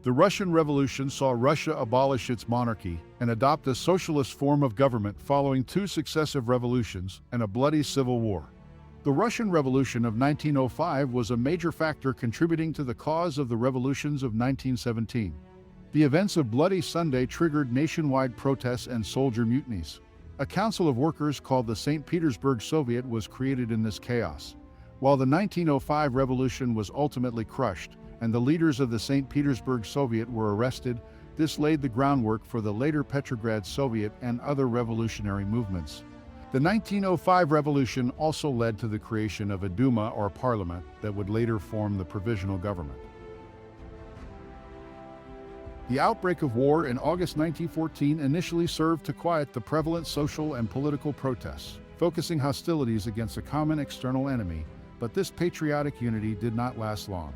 The Russian Revolution saw Russia abolish its monarchy and adopt a socialist form of government following two successive revolutions and a bloody civil war. The Russian Revolution of 1905 was a major factor contributing to the cause of the revolutions of 1917. The events of Bloody Sunday triggered nationwide protests and soldier mutinies. A council of workers called the St. Petersburg Soviet was created in this chaos. While the 1905 revolution was ultimately crushed, and the leaders of the St. Petersburg Soviet were arrested, this laid the groundwork for the later Petrograd Soviet and other revolutionary movements. The 1905 revolution also led to the creation of a Duma or parliament that would later form the provisional government. The outbreak of war in August 1914 initially served to quiet the prevalent social and political protests, focusing hostilities against a common external enemy, but this patriotic unity did not last long.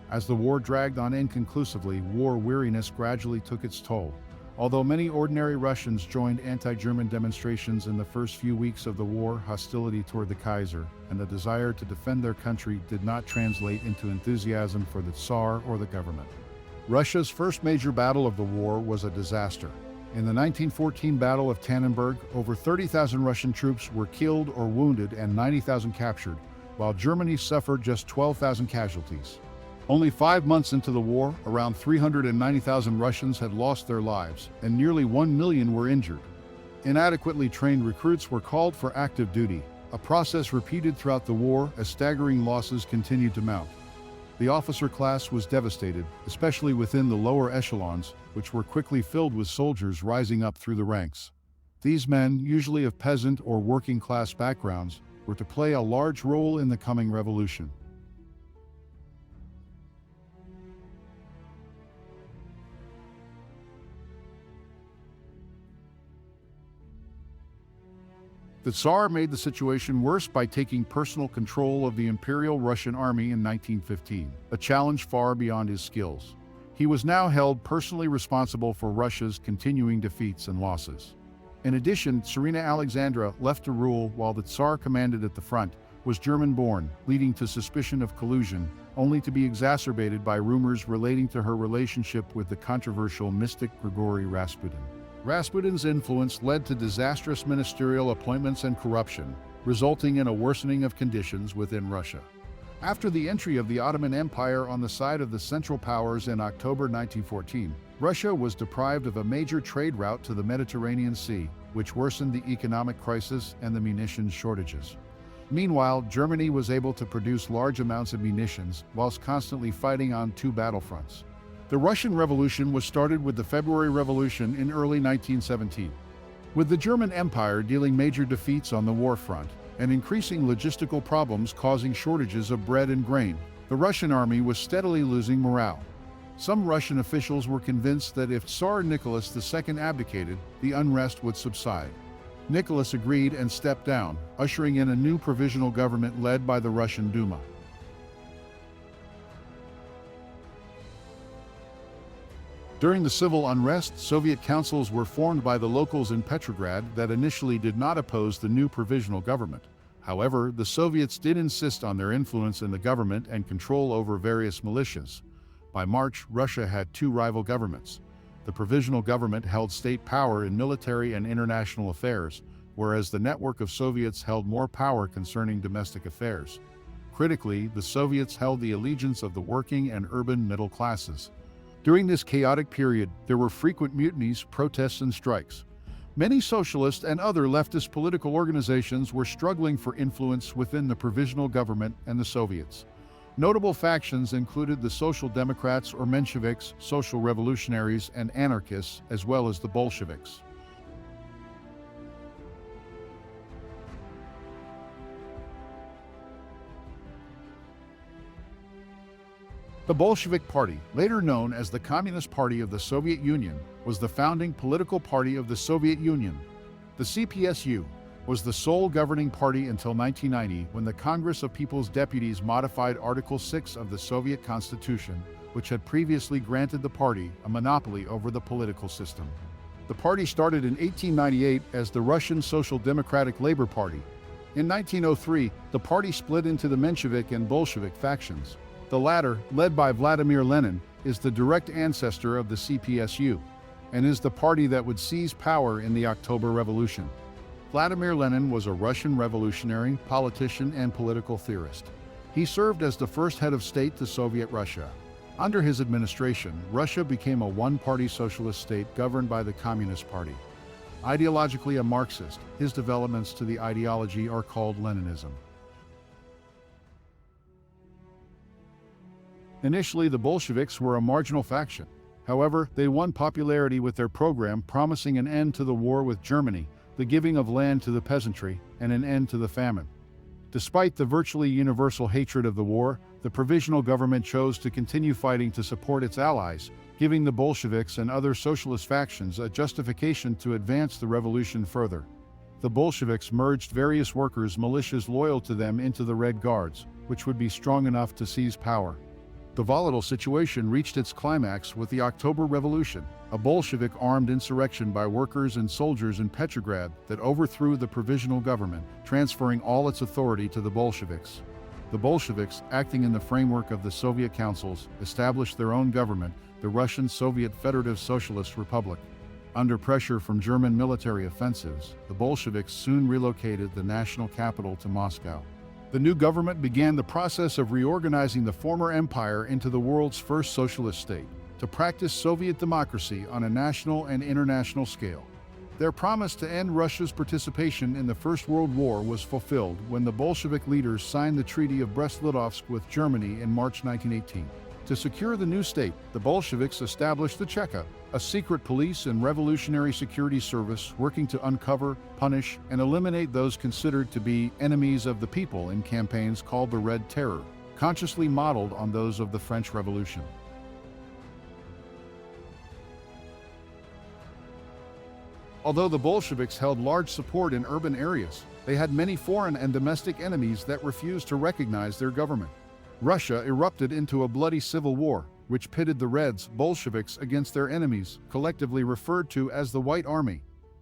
As the war dragged on inconclusively, war weariness gradually took its toll. Although many ordinary Russians joined anti-German demonstrations in the first few weeks of the war, hostility toward the Kaiser and the desire to defend their country did not translate into enthusiasm for the Tsar or the government. Russia's first major battle of the war was a disaster. In the 1914 Battle of Tannenberg, over 30,000 Russian troops were killed or wounded and 90,000 captured, while Germany suffered just 12,000 casualties. Only 5 months into the war, around 390,000 Russians had lost their lives, and nearly 1 million were injured. Inadequately trained recruits were called for active duty, a process repeated throughout the war as staggering losses continued to mount. The officer class was devastated, especially within the lower echelons, which were quickly filled with soldiers rising up through the ranks. These men, usually of peasant or working-class backgrounds, were to play a large role in the coming revolution. The Tsar made the situation worse by taking personal control of the Imperial Russian Army in 1915, a challenge far beyond his skills. He was now held personally responsible for Russia's continuing defeats and losses. In addition, Tsarina Alexandra, left to rule while the Tsar commanded at the front, was German-born, leading to suspicion of collusion, only to be exacerbated by rumors relating to her relationship with the controversial mystic Grigory Rasputin. Rasputin's influence led to disastrous ministerial appointments and corruption, resulting in a worsening of conditions within Russia. After the entry of the Ottoman Empire on the side of the Central Powers in October 1914, Russia was deprived of a major trade route to the Mediterranean Sea, which worsened the economic crisis and the munitions shortages. Meanwhile, Germany was able to produce large amounts of munitions whilst constantly fighting on two battlefronts. The Russian Revolution was started with the February Revolution in early 1917. With the German Empire dealing major defeats on the war front and increasing logistical problems causing shortages of bread and grain, the Russian army was steadily losing morale. Some Russian officials were convinced that if Tsar Nicholas II abdicated, the unrest would subside. Nicholas agreed and stepped down, ushering in a new provisional government led by the Russian Duma. During the civil unrest, Soviet councils were formed by the locals in Petrograd that initially did not oppose the new provisional government. However, the Soviets did insist on their influence in the government and control over various militias. By March, Russia had two rival governments. The provisional government held state power in military and international affairs, whereas the network of Soviets held more power concerning domestic affairs. Critically, the Soviets held the allegiance of the working and urban middle classes. During this chaotic period, there were frequent mutinies, protests, and strikes. Many socialist and other leftist political organizations were struggling for influence within the provisional government and the Soviets. Notable factions included the Social Democrats or Mensheviks, social revolutionaries, and anarchists, as well as the Bolsheviks. The Bolshevik Party, later known as the Communist Party of the Soviet Union, was the founding political party of the Soviet Union. The CPSU was the sole governing party until 1990, when the Congress of People's Deputies modified Article 6 of the Soviet Constitution, which had previously granted the party a monopoly over the political system. The party started in 1898 as the Russian Social Democratic Labor Party. In 1903, the party split into the Menshevik and Bolshevik factions. The latter, led by Vladimir Lenin, is the direct ancestor of the CPSU, and is the party that would seize power in the October Revolution. Vladimir Lenin was a Russian revolutionary, politician, and political theorist. He served as the first head of state to Soviet Russia. Under his administration, Russia became a one-party socialist state governed by the Communist Party. Ideologically a Marxist, his developments to the ideology are called Leninism. Initially, the Bolsheviks were a marginal faction. However, they won popularity with their program promising an end to the war with Germany, the giving of land to the peasantry, and an end to the famine. Despite the virtually universal hatred of the war, the provisional government chose to continue fighting to support its allies, giving the Bolsheviks and other socialist factions a justification to advance the revolution further. The Bolsheviks merged various workers' militias loyal to them into the Red Guards, which would be strong enough to seize power. The volatile situation reached its climax with the October Revolution, a Bolshevik armed insurrection by workers and soldiers in Petrograd that overthrew the provisional government, transferring all its authority to the Bolsheviks. The Bolsheviks, acting in the framework of the Soviet councils, established their own government, the Russian Soviet Federative Socialist Republic. Under pressure from German military offensives, the Bolsheviks soon relocated the national capital to Moscow. The new government began the process of reorganizing the former empire into the world's first socialist state, to practice Soviet democracy on a national and international scale. Their promise to end Russia's participation in the First World War was fulfilled when the Bolshevik leaders signed the Treaty of Brest-Litovsk with Germany in March 1918. To secure the new state, the Bolsheviks established the Cheka, a secret police and revolutionary security service working to uncover, punish, and eliminate those considered to be enemies of the people in campaigns called the Red Terror, consciously modeled on those of the French Revolution. Although the Bolsheviks held large support in urban areas, they had many foreign and domestic enemies that refused to recognize their government. Russia erupted into a bloody civil war, which pitted the Reds, Bolsheviks, against their enemies, collectively referred to as the White Army.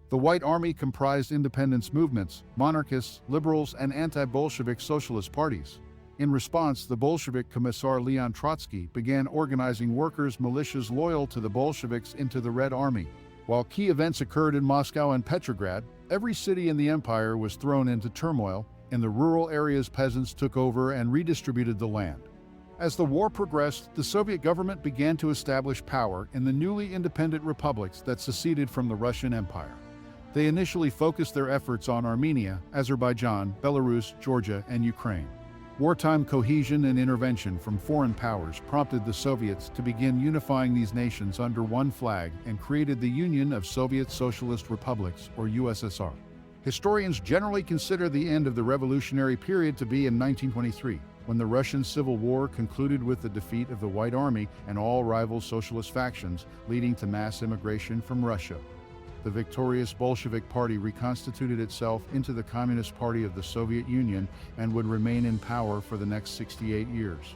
The White Army comprised independence movements, monarchists, liberals, and anti-Bolshevik socialist parties. In response, the Bolshevik Commissar Leon Trotsky began organizing workers' militias loyal to the Bolsheviks into the Red Army. While key events occurred in Moscow and Petrograd, every city in the empire was thrown into turmoil. In the rural areas, peasants took over and redistributed the land. As the war progressed, the Soviet government began to establish power in the newly independent republics that seceded from the Russian Empire. They initially focused their efforts on Armenia, Azerbaijan, Belarus, Georgia, and Ukraine. Wartime cohesion and intervention from foreign powers prompted the Soviets to begin unifying these nations under one flag and created the Union of Soviet Socialist Republics, or USSR. Historians generally consider the end of the revolutionary period to be in 1923, when the Russian Civil War concluded with the defeat of the White Army and all rival socialist factions, leading to mass immigration from Russia. The victorious Bolshevik Party reconstituted itself into the Communist Party of the Soviet Union and would remain in power for the next 68 years.